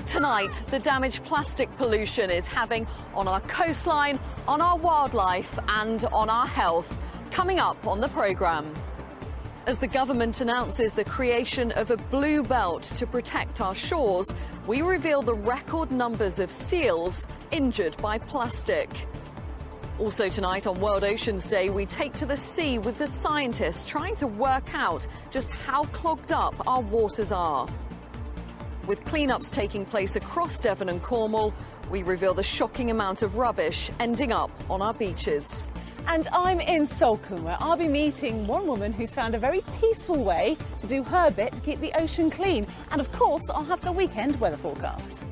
tonight the damage plastic pollution is having on our coastline, on our wildlife and on our health. Coming up on the programme. As the government announces the creation of a blue belt to protect our shores, we reveal the record numbers of seals injured by plastic. Also tonight on World Oceans Day, we take to the sea with the scientists trying to work out just how clogged up our waters are. With clean-ups taking place across Devon and Cornwall, we reveal the shocking amount of rubbish ending up on our beaches. And I'm in Salcombe, where I'll be meeting one woman who's found a very peaceful way to do her bit to keep the ocean clean. And of course, I'll have the weekend weather forecast.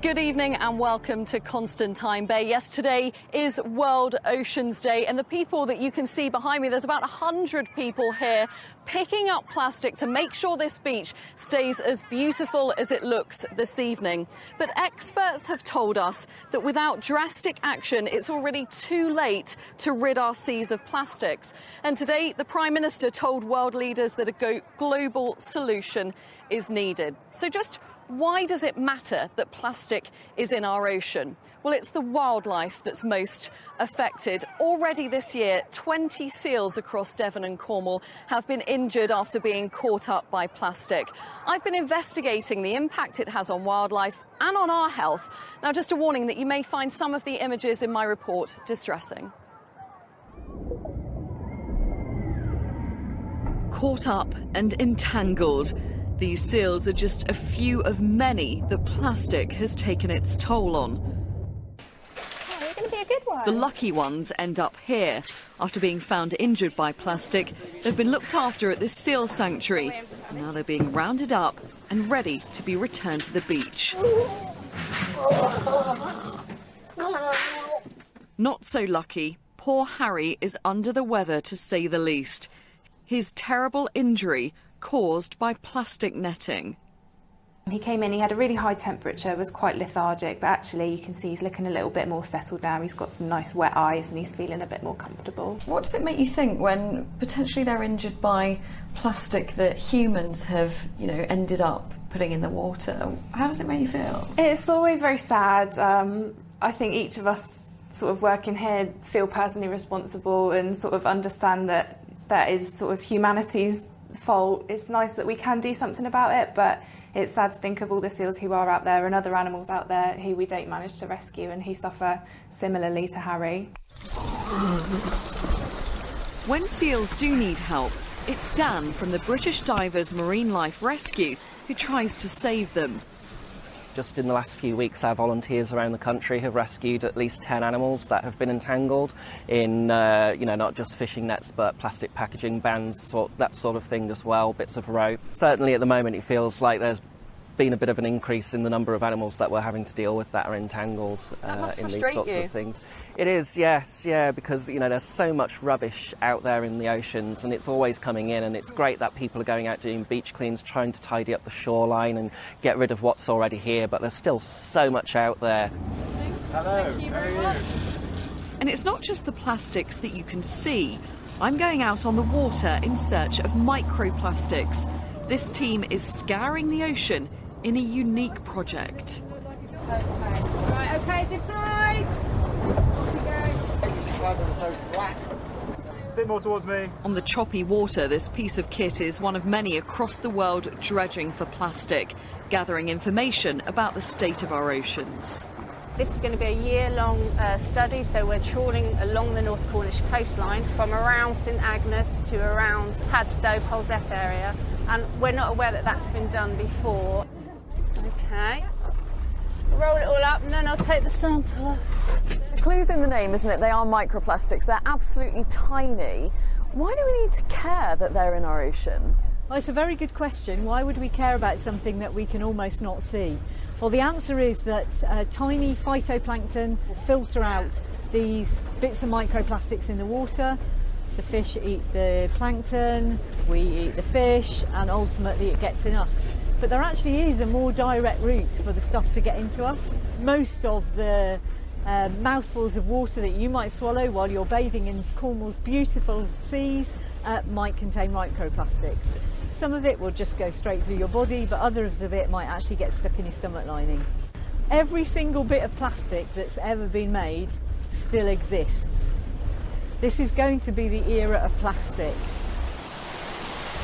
Good evening and welcome to Constantine Bay. Yes, today is World Oceans Day, and the people that you can see behind me, there's about 100 people here picking up plastic to make sure this beach stays as beautiful as it looks this evening. But experts have told us that without drastic action, it's already too late to rid our seas of plastics. And today, the Prime Minister told world leaders that a global solution is needed. So just why does it matter that plastic is in our ocean? Well, it's the wildlife that's most affected. Already this year, 20 seals across Devon and Cornwall have been injured after being caught up by plastic. I've been investigating the impact it has on wildlife and on our health. Now, just a warning that you may find some of the images in my report distressing. Caught up and entangled. These seals are just a few of many that plastic has taken its toll on. Oh, you're going to be a good one. The lucky ones end up here. After being found injured by plastic, they've been looked after at this seal sanctuary. Now they're being rounded up and ready to be returned to the beach. Not so lucky. Poor Harry is under the weather, to say the least. His terrible injury caused by plastic netting. He came in, he had a really high temperature, was quite lethargic, but actually you can see he's looking a little bit more settled now. He's got some nice wet eyes and he's feeling a bit more comfortable. What does it make you think when potentially they're injured by plastic that humans have, ended up putting in the water? How does it make you feel? It's always very sad. I think each of us sort of working here feel personally responsible and sort of understand that that is sort of humanity's fault. It's nice that we can do something about it, but it's sad to think of all the seals who are out there and other animals out there who we don't manage to rescue and who suffer similarly to Harry. When seals do need help, it's Dan from the British Divers Marine Life Rescue who tries to save them. Just in the last few weeks, our volunteers around the country have rescued at least 10 animals that have been entangled in, not just fishing nets, but plastic packaging, bands, that sort of thing as well, bits of rope. Certainly at the moment it feels like there's been a bit of an increase in the number of animals that we're having to deal with that are entangled in these sorts of things. It is, yes, yeah, because there's so much rubbish out there in the oceans and it's always coming in, and it's great that people are going out doing beach cleans, trying to tidy up the shoreline and get rid of what's already here, but there's still so much out there. Hello, how are you? And it's not just the plastics that you can see. I'm going out on the water in search of microplastics. This team is scouring the ocean in a unique project. Right, okay, deploy! A bit more towards me. On the choppy water, this piece of kit is one of many across the world dredging for plastic, gathering information about the state of our oceans. This is going to be a year-long study, so we're trawling along the North Cornish coastline from around St Agnes to around Padstow, Polzeath area, and we're not aware that that's been done before. Okay, roll it all up and then I'll take the sample off. The clue's in the name, isn't it? They are microplastics. They're absolutely tiny. Why do we need to care that they're in our ocean? Well, it's a very good question. Why would we care about something that we can almost not see? Well, the answer is that tiny phytoplankton will filter out these bits of microplastics in the water. The fish eat the plankton, we eat the fish, and ultimately it gets in us. But there actually is a more direct route for the stuff to get into us. Most of the mouthfuls of water that you might swallow while you're bathing in Cornwall's beautiful seas might contain microplastics. Some of it will just go straight through your body, but others of it might actually get stuck in your stomach lining. Every single bit of plastic that's ever been made still exists. This is going to be the era of plastic.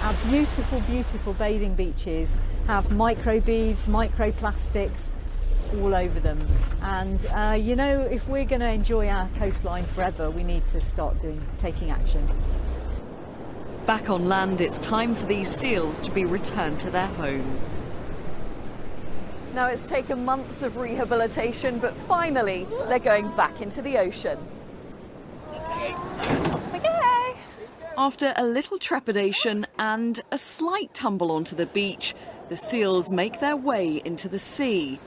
Our beautiful, beautiful bathing beaches have microbeads, microplastics all over them. And you know, if we're going to enjoy our coastline forever, we need to start taking action. Back on land, it's time for these seals to be returned to their home. Now, it's taken months of rehabilitation, but finally they're going back into the ocean. Okay. After a little trepidation and a slight tumble onto the beach, the seals make their way into the sea.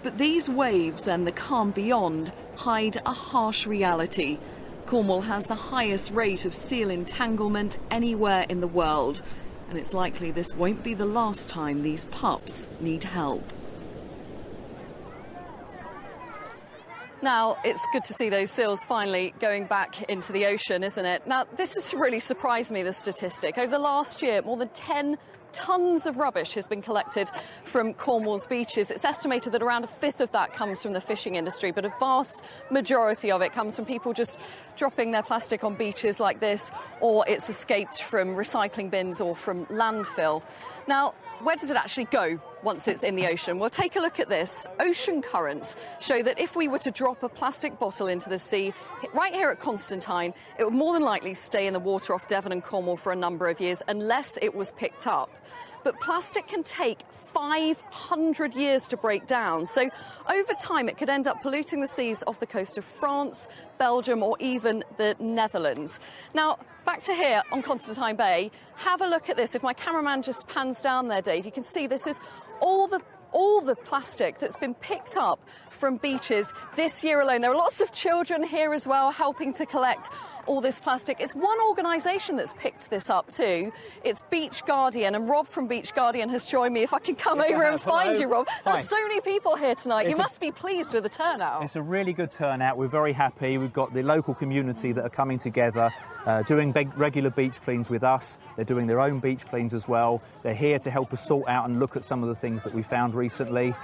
But these waves and the calm beyond hide a harsh reality. Cornwall has the highest rate of seal entanglement anywhere in the world, and it's likely this won't be the last time these pups need help. Now, it's good to see those seals finally going back into the ocean, isn't it? Now, this has really surprised me, the statistic. Over the last year, more than 10 tonnes of rubbish has been collected from Cornwall's beaches. It's estimated that around a fifth of that comes from the fishing industry, but a vast majority of it comes from people just dropping their plastic on beaches like this, or it's escaped from recycling bins or from landfill. Now, where does it actually go once it's in the ocean? Well, take a look at this. Ocean currents show that if we were to drop a plastic bottle into the sea, right here at Constantine, it would more than likely stay in the water off Devon and Cornwall for a number of years unless it was picked up. But plastic can take 500 years to break down. So over time, it could end up polluting the seas off the coast of France, Belgium, or even the Netherlands. Now, back to here on Constantine Bay, have a look at this. If my cameraman just pans down there, Dave, you can see this is all the plastic that's been picked up from beaches this year alone. There are lots of children here as well helping to collect all this plastic. It's one organisation that's picked this up too. It's Beach Guardian, and Rob from Beach Guardian has joined me. If I can come over and find you, Rob. There's so many people here tonight. You must be pleased with the turnout. It's a really good turnout. We're very happy. We've got the local community that are coming together, doing regular beach cleans with us. They're doing their own beach cleans as well. They're here to help us sort out and look at some of the things that we found recently.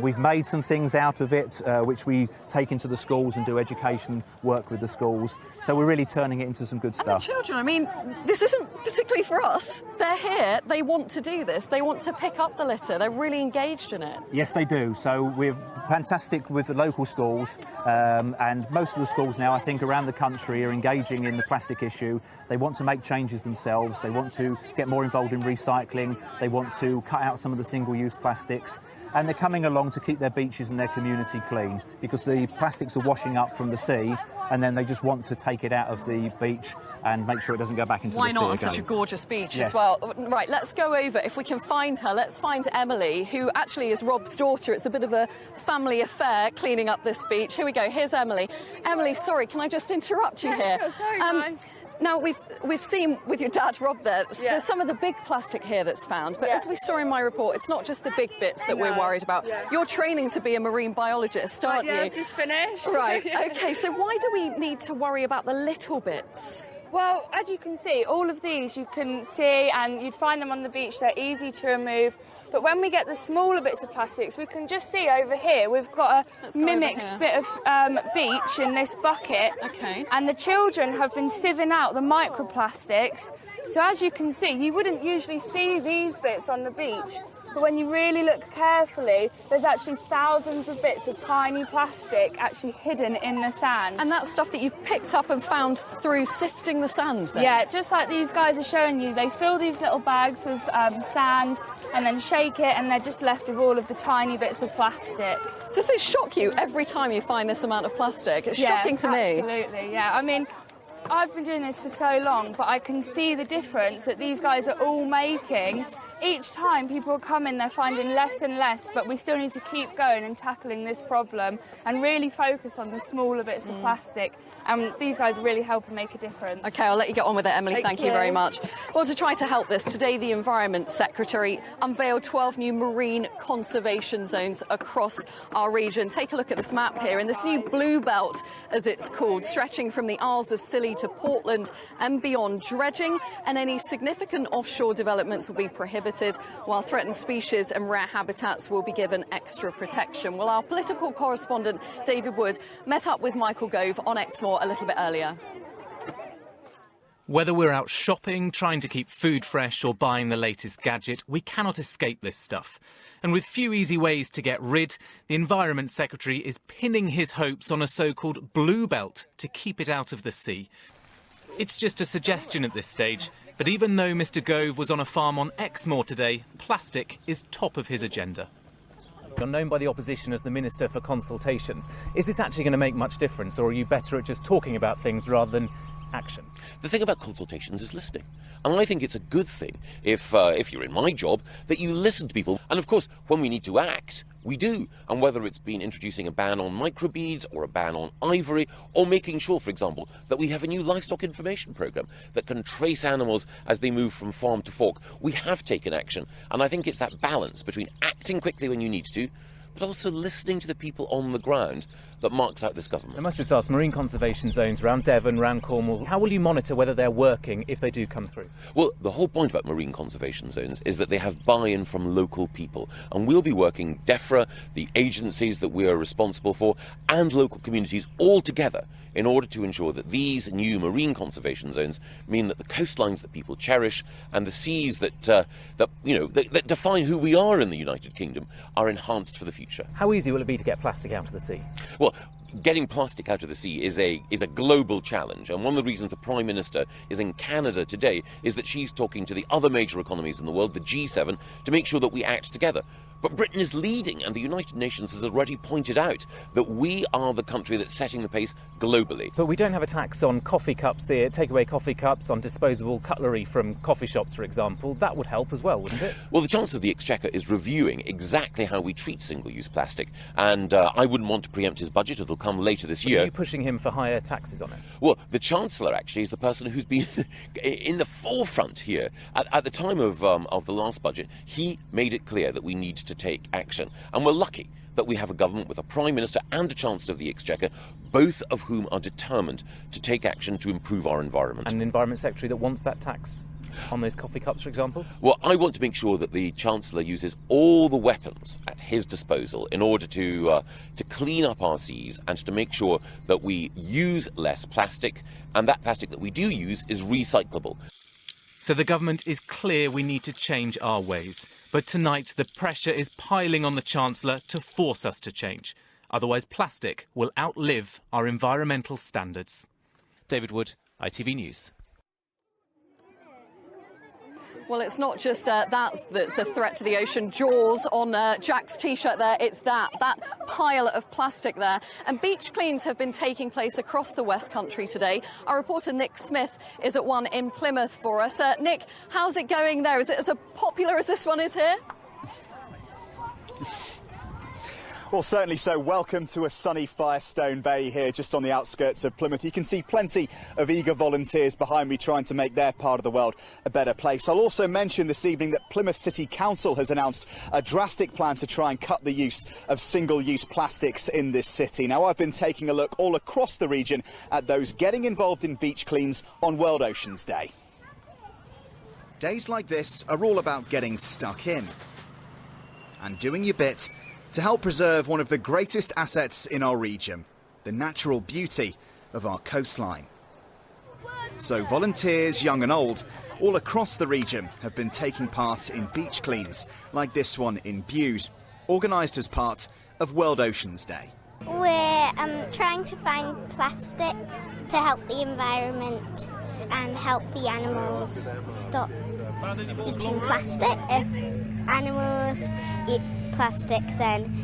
We've made some things out of it, which we take into the schools and do education work with the schools. So we're really turning it into some good stuff. And the children, I mean, this isn't particularly for us. They're here, they want to do this. They want to pick up the litter. They're really engaged in it. Yes, they do. So we're fantastic with the local schools, and most of the schools now, I think, around the country are engaging in the plastic issue. They want to make changes themselves. They want to get more involved in recycling. They want to cut out some of the single-use plastics. And they're coming along to keep their beaches and their community clean, because the plastics are washing up from the sea, and then they just want to take it out of the beach and make sure it doesn't go back into the sea again. Why not on such a gorgeous beach as well? Right, let's go over, if we can find her, let's find Emily, who actually is Rob's daughter. It's a bit of a family affair cleaning up this beach. Here we go, here's Emily. Emily, sorry, can I just interrupt you here? Sure, sorry, Now, we've seen with your dad, Rob, there's some of the big plastic here that's found, but as we saw in my report, it's not just the big bits that we're worried about. You're training to be a marine biologist, aren't you? I've just finished. Right, OK, so why do we need to worry about the little bits? Well, as you can see, all of these you can see, and you'd find them on the beach. They're easy to remove. But when we get the smaller bits of plastics, we can just see over here, we've got a mimicked bit of beach in this bucket. OK. And the children have been sieving out the microplastics. So as you can see, you wouldn't usually see these bits on the beach. But when you really look carefully, there's actually thousands of bits of tiny plastic actually hidden in the sand. And that's stuff that you've picked up and found through sifting the sand, then? Yeah, just like these guys are showing you, they fill these little bags with sand and then shake it, and they're just left with all of the tiny bits of plastic. Does it shock you every time you find this amount of plastic? It's shocking to me. Absolutely, yeah. I mean, I've been doing this for so long, but I can see the difference that these guys are all making each time people are coming, they're finding less and less, but we still need to keep going and tackling this problem and really focus on the smaller bits of plastic. And these guys really help and make a difference. OK, I'll let you get on with it, Emily. Thank you very much. Well, to try to help this, today the Environment Secretary unveiled 12 new marine conservation zones across our region. Take a look at this map here, and this new blue belt, as it's called, stretching from the Isles of Scilly to Portland and beyond. Dredging and any significant offshore developments will be prohibited, while threatened species and rare habitats will be given extra protection. Well, our political correspondent David Wood met up with Michael Gove on Exmoor a little bit earlier. Whether we're out shopping, trying to keep food fresh or buying the latest gadget, we cannot escape this stuff. And with few easy ways to get rid, the Environment Secretary is pinning his hopes on a so-called blue belt to keep it out of the sea. It's just a suggestion at this stage, but even though Mr Gove was on a farm on Exmoor today, plastic is top of his agenda. You're known by the opposition as the Minister for Consultations. Is this actually going to make much difference, or are you better at just talking about things rather than action? The thing about consultations is listening. And I think it's a good thing, if you're in my job, that you listen to people. And of course, when we need to act, we do. And whether it's been introducing a ban on microbeads or a ban on ivory, or making sure, for example, that we have a new livestock information programme that can trace animals as they move from farm to fork, we have taken action. And I think it's that balance between acting quickly when you need to, but also listening to the people on the ground that marks out this government. I must just ask, marine conservation zones around Devon, around Cornwall, how will you monitor whether they're working if they do come through? Well, the whole point about marine conservation zones is that they have buy-in from local people, and we'll be working DEFRA, the agencies that we are responsible for, and local communities all together in order to ensure that these new marine conservation zones mean that the coastlines that people cherish and the seas that define who we are in the United Kingdom are enhanced for the future. How easy will it be to get plastic out of the sea? Well, getting plastic out of the sea is a global challenge, and one of the reasons the Prime Minister is in Canada today is that she's talking to the other major economies in the world, the G7, to make sure that we act together. But Britain is leading, and the United Nations has already pointed out that we are the country that's setting the pace globally. But we don't have a tax on coffee cups here, takeaway coffee cups, on disposable cutlery from coffee shops, for example. That would help as well, wouldn't it? Well, the Chancellor of the Exchequer is reviewing exactly how we treat single-use plastic, and I wouldn't want to preempt his budget. It'll come later this year. Are you pushing him for higher taxes on it? Well, the Chancellor actually is the person who's been in the forefront here. At the time of the last budget, he made it clear that we need to take action. And we're lucky that we have a government with a Prime Minister and a Chancellor of the Exchequer, both of whom are determined to take action to improve our environment. And an Environment Secretary that wants that tax on those coffee cups, for example? Well, I want to make sure that the Chancellor uses all the weapons at his disposal in order to clean up our seas and to make sure that we use less plastic, and that plastic that we do use is recyclable. So the government is clear we need to change our ways. But tonight the pressure is piling on the Chancellor to force us to change. Otherwise plastic will outlive our environmental standards. David Wood, ITV News. Well, it's not just that's a threat to the ocean. Jaws on Jack's T-shirt there, it's that pile of plastic there. And beach cleans have been taking place across the West Country today. Our reporter Nick Smith is at one in Plymouth for us. Nick, how's it going there? Is it as popular as this one is here? Well, certainly so. Welcome to a sunny Firestone Bay here, just on the outskirts of Plymouth. You can see plenty of eager volunteers behind me trying to make their part of the world a better place. I'll also mention this evening that Plymouth City Council has announced a drastic plan to try and cut the use of single-use plastics in this city. Now, I've been taking a look all across the region at those getting involved in beach cleans on World Oceans Day. Days like this are all about getting stuck in and doing your bit to help preserve one of the greatest assets in our region, the natural beauty of our coastline. So volunteers, young and old, all across the region have been taking part in beach cleans, like this one in Bude, organised as part of World Oceans Day. We're trying to find plastic to help the environment and help the animals stop eating plastic. If animals eat plastic, then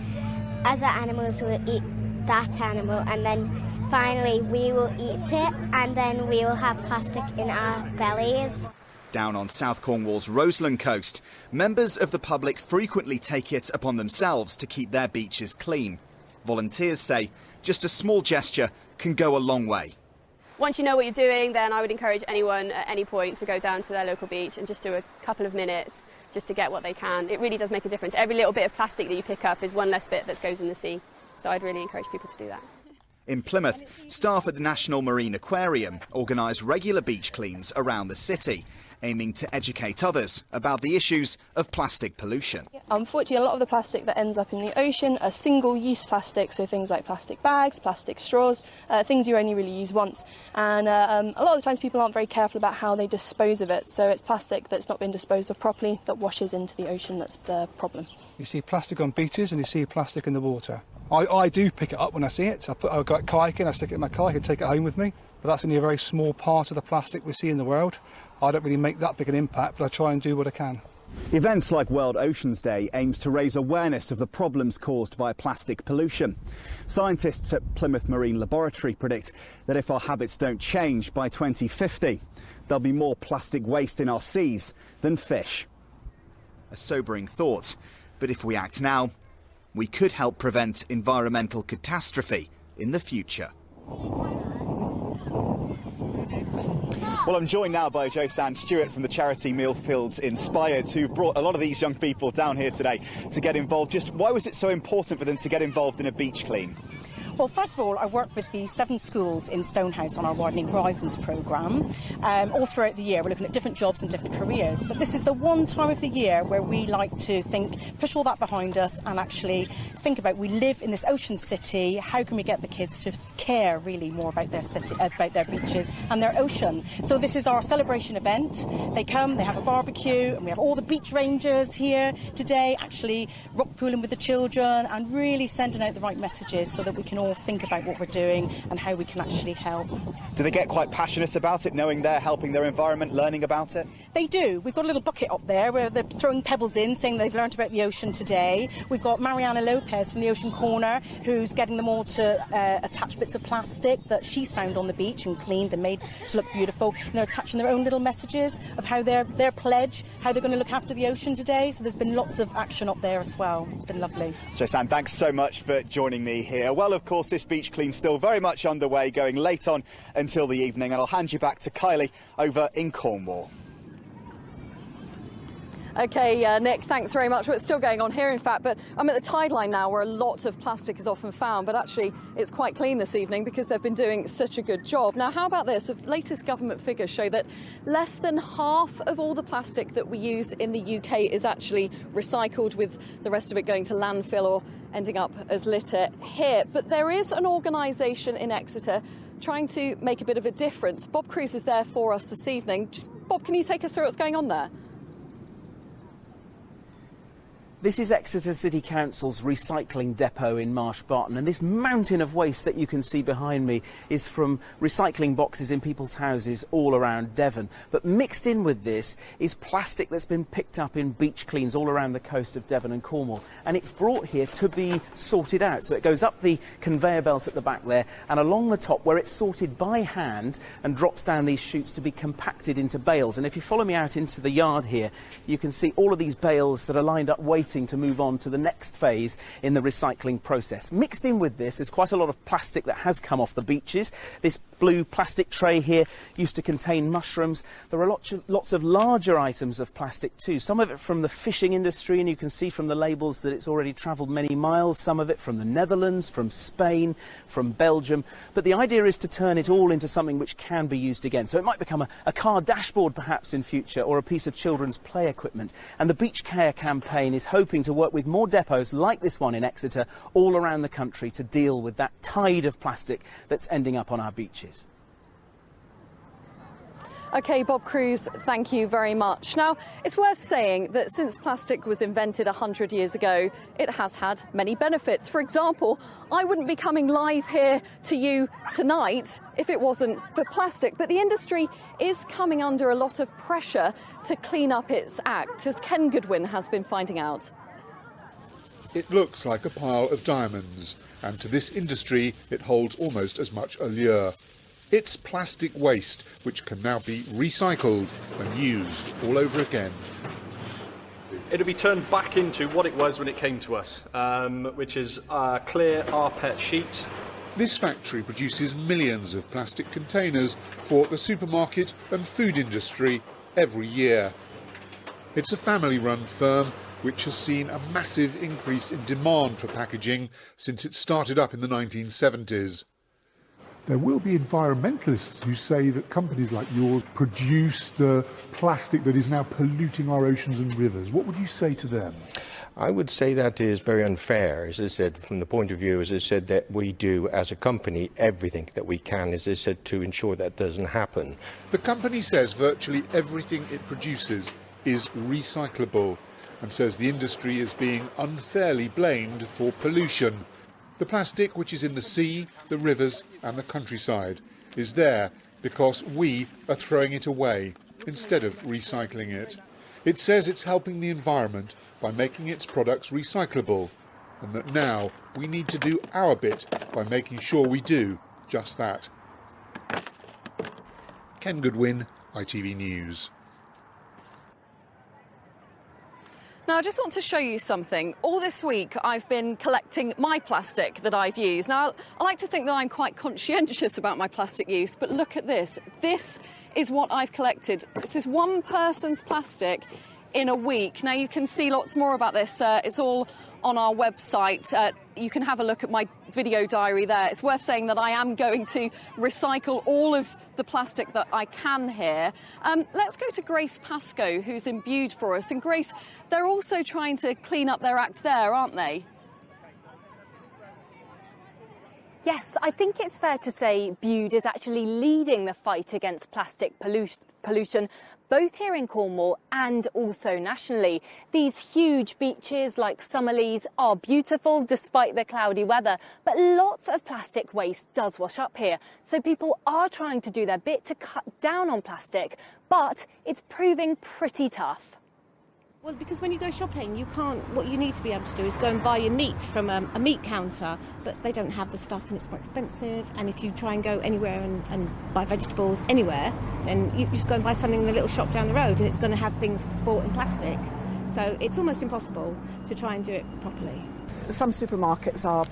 other animals will eat that animal, and then finally we will eat it, and then we will have plastic in our bellies. Down on South Cornwall's Roseland coast, members of the public frequently take it upon themselves to keep their beaches clean. Volunteers say just a small gesture can go a long way. Once you know what you're doing, then I would encourage anyone at any point to go down to their local beach and just do a couple of minutes just to get what they can. It really does make a difference. Every little bit of plastic that you pick up is one less bit that goes in the sea. So I'd really encourage people to do that. In Plymouth, staff at the National Marine Aquarium organise regular beach cleans around the city, aiming to educate others about the issues of plastic pollution. Unfortunately, a lot of the plastic that ends up in the ocean are single-use plastics, so things like plastic bags, plastic straws, things you only really use once. And a lot of the times people aren't very careful about how they dispose of it, so it's plastic that's not been disposed of properly that washes into the ocean that's the problem. You see plastic on beaches and you see plastic in the water. I do pick it up when I see it. So I go kayaking, I stick it in my kayak and take it home with me. But that's only a very small part of the plastic we see in the world. I don't really make that big an impact, but I try and do what I can. Events like World Oceans Day aims to raise awareness of the problems caused by plastic pollution. Scientists at Plymouth Marine Laboratory predict that if our habits don't change by 2050, there'll be more plastic waste in our seas than fish. A sobering thought, but if we act now, we could help prevent environmental catastrophe in the future. Well, I'm joined now by Josanne Stewart from the charity Mealfields Inspired, who brought a lot of these young people down here today to get involved. Just why was it so important for them to get involved in a beach clean? Well, first of all, I work with the 7 schools in Stonehouse on our Widening Horizons programme. All throughout the year, we're looking at different jobs and different careers. But this is the one time of the year where we like to push all that behind us and actually think about, we live in this ocean city, how can we get the kids to care really more about their city, about their beaches and their ocean? So this is our celebration event. They come, they have a barbecue, and we have all the beach rangers here today, actually rock pooling with the children and really sending out the right messages so that we can all think about what we're doing and how we can actually help. Do they get quite passionate about it, knowing they're helping their environment, learning about it? They do. We've got a little bucket up there where they're throwing pebbles in, saying they've learned about the ocean today. We've got Mariana Lopez from the Ocean Corner, who's getting them all to attach bits of plastic that she's found on the beach and cleaned and made to look beautiful. And they're attaching their own little messages of how their pledge, how they're going to look after the ocean today. So there's been lots of action up there as well. It's been lovely. Josanne, thanks so much for joining me here. Well, of course, this beach clean's still very much underway, going late on until the evening, and I'll hand you back to Kylie over in Cornwall. OK, Nick, thanks very much. Well, it's still going on here, in fact, but I'm at the tide line now where a lot of plastic is often found, but actually it's quite clean this evening because they've been doing such a good job. Now, how about this? The latest government figures show that less than half of all the plastic that we use in the UK is actually recycled, with the rest of it going to landfill or ending up as litter here. But there is an organisation in Exeter trying to make a bit of a difference. Bob Cruz is there for us this evening. Bob, can you take us through what's going on there? This is Exeter City Council's recycling depot in Marsh Barton, and this mountain of waste that you can see behind me is from recycling boxes in people's houses all around Devon. But mixed in with this is plastic that's been picked up in beach cleans all around the coast of Devon and Cornwall, and it's brought here to be sorted out. So it goes up the conveyor belt at the back there and along the top, where it's sorted by hand and drops down these chutes to be compacted into bales. And if you follow me out into the yard here, you can see all of these bales that are lined up waiting to move on to the next phase in the recycling process. Mixed in with this is quite a lot of plastic that has come off the beaches. This blue plastic tray here used to contain mushrooms. There are lots of larger items of plastic too. Some of it from the fishing industry, and you can see from the labels that it's already travelled many miles. Some of it from the Netherlands, from Spain, from Belgium. But the idea is to turn it all into something which can be used again. So it might become a car dashboard perhaps in future, or a piece of children's play equipment. And the Beach Care campaign is hoping to work with more depots like this one in Exeter all around the country to deal with that tide of plastic that's ending up on our beaches. OK, Bob Cruz, thank you very much. Now, it's worth saying that since plastic was invented 100 years ago, it has had many benefits. For example, I wouldn't be coming live here to you tonight if it wasn't for plastic. But the industry is coming under a lot of pressure to clean up its act, as Ken Goodwin has been finding out. It looks like a pile of diamonds, and to this industry it holds almost as much allure. It's plastic waste, which can now be recycled and used all over again. It'll be turned back into what it was when it came to us, which is a clear rPET sheet. This factory produces millions of plastic containers for the supermarket and food industry every year. It's a family-run firm which has seen a massive increase in demand for packaging since it started up in the 1970s. There will be environmentalists who say that companies like yours produce the plastic that is now polluting our oceans and rivers. What would you say to them? I would say that is very unfair, as I said, from the point of view, as I said, that we do as a company everything that we can, as I said, to ensure that doesn't happen. The company says virtually everything it produces is recyclable and says the industry is being unfairly blamed for pollution. The plastic, which is in the sea, the rivers and the countryside, is there because we are throwing it away instead of recycling it. It says it's helping the environment by making its products recyclable, and that now we need to do our bit by making sure we do just that. Ken Goodwin, ITV News. Now, I just want to show you something. All this week, I've been collecting my plastic that I've used. Now, I like to think that I'm quite conscientious about my plastic use, but look at this. This is what I've collected. This is one person's plastic in a week. Now, you can see lots more about this. It's all on our website. You can have a look at my video diary there. It's worth saying that I am going to recycle all of the plastic that I can here. Let's go to Grace Pascoe, who's in Bude for us. And Grace, they're also trying to clean up their act there, aren't they? Yes, I think it's fair to say Bude is actually leading the fight against plastic pollution, both here in Cornwall and also nationally. These huge beaches like Summerlees are beautiful despite the cloudy weather, but lots of plastic waste does wash up here. So people are trying to do their bit to cut down on plastic, but it's proving pretty tough. Well, because when you go shopping, you can't. What you need to be able to do is go and buy your meat from a meat counter, but they don't have the stuff and it's more expensive. And if you try and go anywhere and buy vegetables anywhere, then you just go and buy something in the little shop down the road and it's going to have things bought in plastic. So it's almost impossible to try and do it properly. Some supermarkets are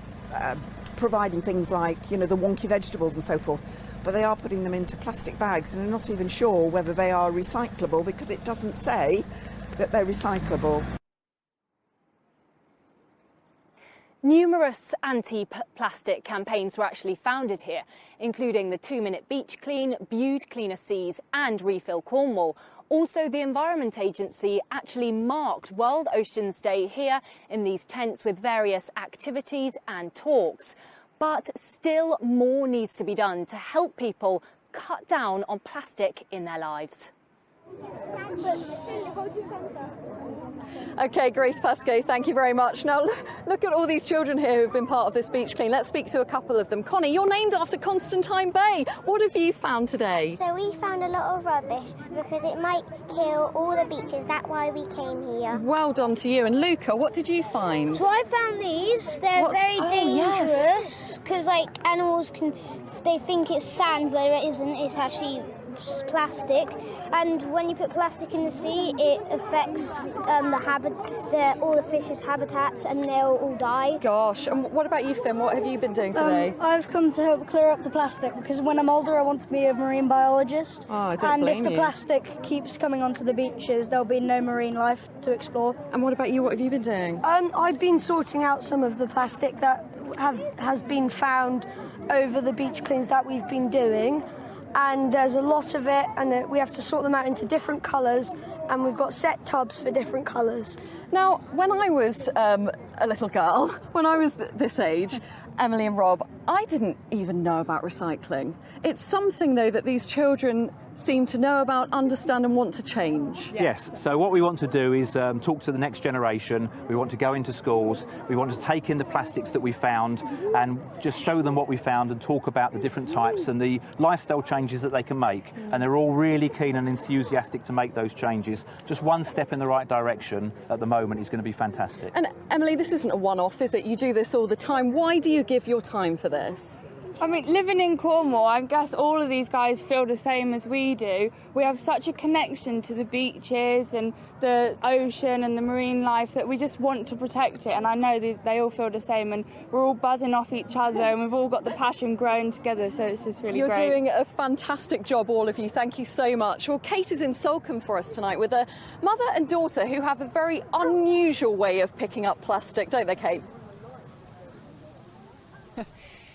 providing things like, you know, the wonky vegetables and so forth, but they are putting them into plastic bags and are not even sure whether they are recyclable because it doesn't say that they're recyclable. Numerous anti-plastic campaigns were actually founded here, including the 2-Minute Beach Clean, Bude Cleaner Seas and Refill Cornwall. Also, the Environment Agency actually marked World Oceans Day here in these tents with various activities and talks. But still more needs to be done to help people cut down on plastic in their lives. OK, Grace Pascoe, thank you very much. Now, look at all these children here who've been part of this beach clean. Let's speak to a couple of them. Connie, you're named after Constantine Bay. What have you found today? So we found a lot of rubbish because it might kill all the beaches. That's why we came here. Well done to you. And Luca, what did you find? So I found these. They're very dangerous because, like, animals they think it's sand, but it isn't. It's actually plastic, and when you put plastic in the sea, it affects all the fish's habitats, and they'll all die. Gosh, and what about you, Finn? What have you been doing today? I've come to help clear up the plastic because when I'm older, I want to be a marine biologist. Oh, I don't blame you. And if the plastic keeps coming onto the beaches, there'll be no marine life to explore. And what about you? What have you been doing? I've been sorting out some of the plastic that has been found over the beach cleans that we've been doing. And there's a lot of it, and we have to sort them out into different colours, and we've got set tubs for different colours. Now, when I was a little girl, when I was this age, Emily and Rob, I didn't even know about recycling. It's something, though, that these children seem to know about, understand and want to change. Yes, so what we want to do is talk to the next generation. We want to go into schools. We want to take in the plastics that we found and just show them what we found and talk about the different types and the lifestyle changes that they can make. And they're all really keen and enthusiastic to make those changes. Just one step in the right direction at the moment is going to be fantastic. And Emily, this isn't a one-off, is it? You do this all the time. Why do you give your time for this? I mean, living in Cornwall, I guess all of these guys feel the same as we do. We have such a connection to the beaches and the ocean and the marine life that we just want to protect it, and I know they all feel the same, and we're all buzzing off each other and we've all got the passion growing together, so it's just really great. You're doing a fantastic job, all of you. Thank you so much. Well, Kate is in Salcombe for us tonight with a mother and daughter who have a very unusual way of picking up plastic, don't they, Kate?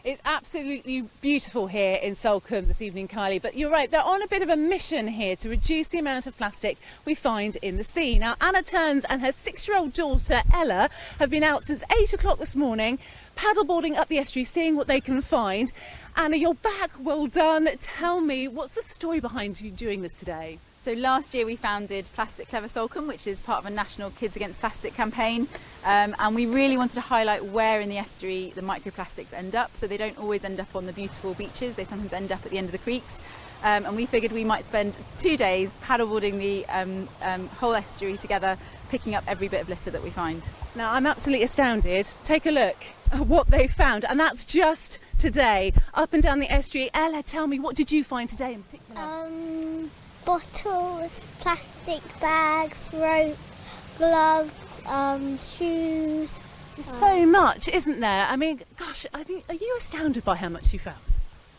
It's absolutely beautiful here in Salcombe this evening, Kylie, but you're right, they're on a bit of a mission here to reduce the amount of plastic we find in the sea. Now, Anna Turns and her 6-year-old daughter Ella have been out since 8 o'clock this morning, paddleboarding up the estuary, seeing what they can find. Anna, you're back, well done. Tell me, what's the story behind you doing this today? So last year we founded Plastic Clever Salcombe, which is part of a national Kids Against Plastic campaign, and we really wanted to highlight where in the estuary the microplastics end up. So they don't always end up on the beautiful beaches, they sometimes end up at the end of the creeks, and we figured we might spend 2 days paddleboarding the whole estuary together, picking up every bit of litter that we find. Now, I'm absolutely astounded. Take a look at what they found, and that's just today, up and down the estuary. Ella, tell me, what did you find today in particular? Bottles, plastic bags, rope, gloves, shoes. So much, isn't there? I mean, gosh, are you astounded by how much you found?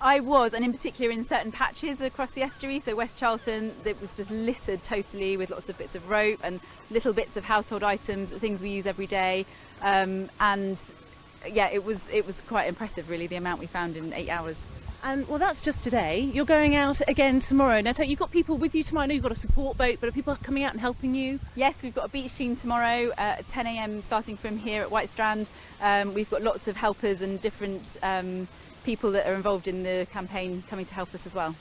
I was, and in particular in certain patches across the estuary, so West Charlton, it was just littered totally with lots of bits of rope and little bits of household items, things we use every day, and yeah, it was quite impressive really, the amount we found in 8 hours. And well, that's just today. You're going out again tomorrow. Now, so you've got people with you tomorrow. I know you've got a support boat, but are people coming out and helping you? Yes, we've got a beach team tomorrow at 10 a.m. starting from here at White Strand. We've got lots of helpers and different people that are involved in the campaign coming to help us as well.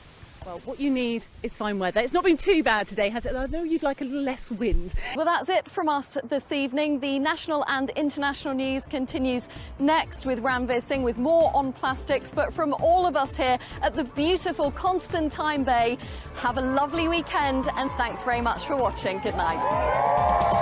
Well, what you need is fine weather. It's not been too bad today, has it? I know you'd like a little less wind. Well, that's it from us this evening. The national and international news continues next with Ranveer Singh with more on plastics. But from all of us here at the beautiful Constantine Bay, have a lovely weekend and thanks very much for watching. Good night.